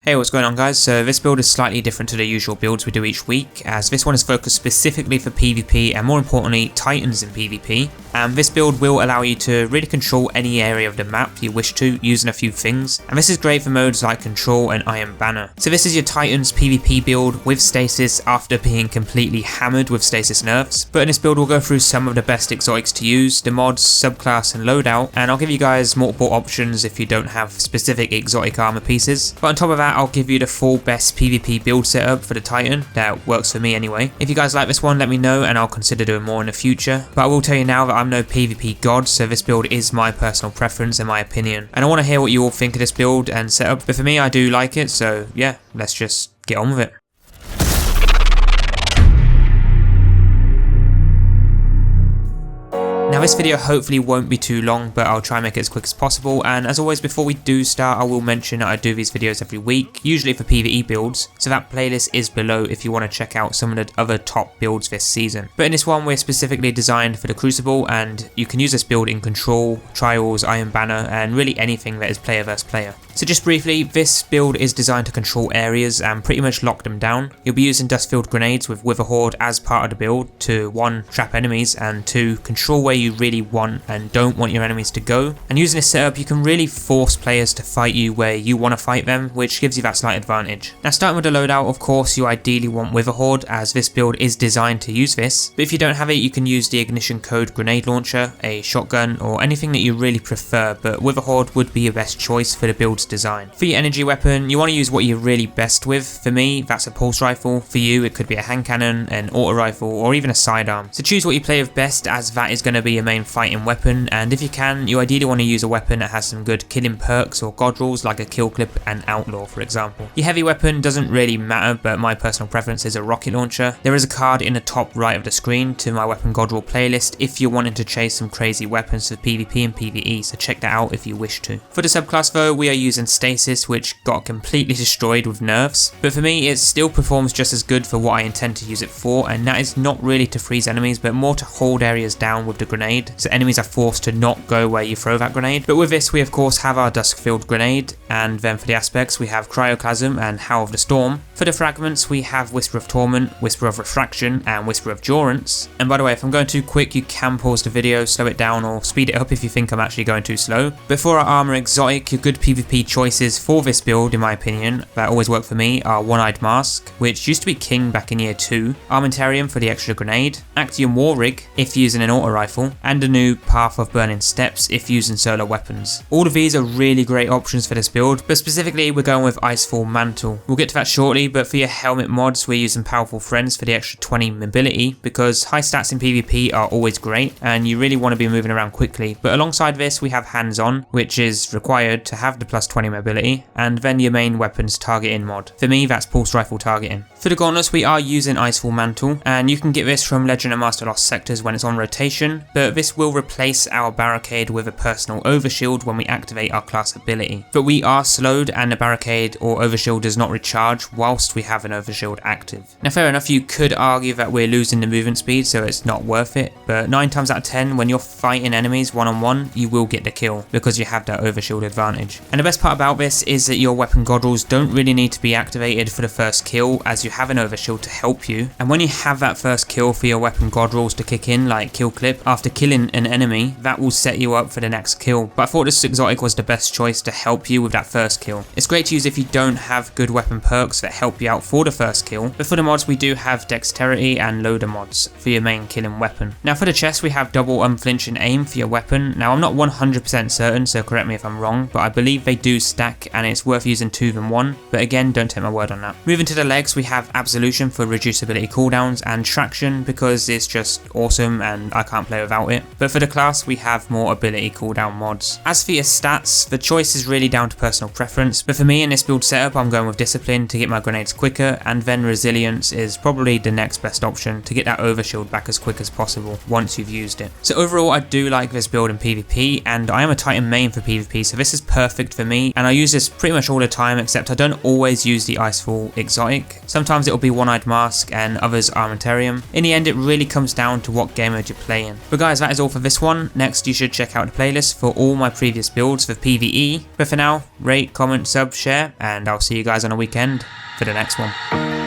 Hey, what's going on guys? So this build is slightly different to the usual builds we do each week, as this one is focused specifically for PvP and more importantly Titans in PvP. And this build will allow you to really control any area of the map you wish to using a few things, and this is great for modes like Control and Iron Banner. So this is your Titans PvP build with Stasis after being completely hammered with Stasis nerfs, but in this build we'll go through some of the best exotics to use, the mods, subclass and loadout, and I'll give you guys multiple options if you don't have specific exotic armor pieces. But on top of that I'll give you the full best PvP build setup for the Titan that works for me anyway. If you guys like this one, let me know and I'll consider doing more in the future, but I will tell you now that I'm no PvP god, so this build is my personal preference and my opinion, and I want to hear what you all think of this build and setup, but for me I do like it, so yeah, let's just get on with it. Now this video hopefully won't be too long, but I'll try and make it as quick as possible, and as always before we do start I will mention that I do these videos every week, usually for PvE builds, so that playlist is below if you want to check out some of the other top builds this season. But in this one we're specifically designed for the Crucible, and you can use this build in Control, Trials, Iron Banner and really anything that is player versus player. So just briefly, this build is designed to control areas and pretty much lock them down. You'll be using dust-filled grenades with Witherhorde as part of the build to 1. Trap enemies and 2. Control where you really want and don't want your enemies to go. And using this setup you can really force players to fight you where you want to fight them, which gives you that slight advantage. Now starting with the loadout, of course you ideally want Witherhorde as this build is designed to use this, but if you don't have it you can use the ignition code grenade launcher, a shotgun or anything that you really prefer, but Witherhorde would be your best choice for the build's design. For your energy weapon, you want to use what you're really best with. For me, that's a pulse rifle. For you, it could be a hand cannon, an auto rifle, or even a sidearm. So choose what you play with best, as that is going to be your main fighting weapon, and if you can, you ideally want to use a weapon that has some good killing perks or god rules like a kill clip and outlaw for example. Your heavy weapon doesn't really matter, but my personal preference is a rocket launcher. There is a card in the top right of the screen to my weapon god rule playlist if you're wanting to chase some crazy weapons for PvP and PvE, so check that out if you wish to. For the subclass though, we are using Stasis, which got completely destroyed with nerfs, but for me it still performs just as good for what I intend to use it for, and that is not really to freeze enemies but more to hold areas down with the grenade, so enemies are forced to not go where you throw that grenade. But with this we of course have our dusk-filled grenade, and then for the aspects we have Cryoclasm and Howl of the Storm. For the fragments we have Whisper of Torment, Whisper of Refraction and Whisper of Durance. And by the way, if I'm going too quick you can pause the video, slow it down or speed it up if you think I'm actually going too slow. But for our armor exotic, your good PvP choices for this build in my opinion that always work for me are One-Eyed Mask, which used to be king back in year 2, Armentarium for the extra grenade, Actium War Rig if using an auto rifle, and a new Path of Burning Steps if using solo weapons. All of these are really great options for this build, but specifically we're going with Icefall Mantle. We'll get to that shortly, but for your helmet mods we're using Powerful Friends for the extra 20 mobility, because high stats in PvP are always great and you really want to be moving around quickly. But alongside this we have Hands On, which is required to have the plus 20 mobility, and then your main weapons targeting mod. For me that's pulse rifle targeting. For the gauntlets we are using Icefall Mantle, and you can get this from Legend and Master Lost sectors when it's on rotation, but this will replace our barricade with a personal overshield when we activate our class ability. But we are slowed and the barricade or overshield does not recharge whilst we have an overshield active. Now fair enough, you could argue that we're losing the movement speed so it's not worth it, but 9 times out of 10 when you're fighting enemies one-on-one you will get the kill because you have that overshield advantage. And the best part about this is that your weapon god rules don't really need to be activated for the first kill, as you have an overshield to help you, and when you have that first kill for your weapon god rules to kick in like kill clip after killing an enemy, that will set you up for the next kill. But I thought this exotic was the best choice to help you with that first kill. It's great to use if you don't have good weapon perks that help you out for the first kill, but for the mods we do have dexterity and loader mods for your main killing weapon. Now for the chest we have double unflinching aim for your weapon. Now I'm not 100% certain, so correct me if I'm wrong, but I believe they do stack and it's worth using 2 than 1, but again don't take my word on that. Moving to the legs we have Absolution for reduced ability cooldowns and Traction because it's just awesome and I can't play without it. But for the class we have more ability cooldown mods. As for your stats, the choice is really down to personal preference, but for me in this build setup I'm going with Discipline to get my grenades quicker, and then Resilience is probably the next best option to get that overshield back as quick as possible once you've used it. So overall I do like this build in PvP, and I am a Titan main for PvP, so this is perfect for me and I use this pretty much all the time, except I don't always use the Icefall exotic. Sometimes Sometimes it'll be One-Eyed Mask and others Armentarium. In the end, it really comes down to what game mode you're playing. But guys, that is all for this one. Next, you should check out the playlist for all my previous builds for PvE. But for now, rate, comment, sub, share, and I'll see you guys on the weekend for the next one.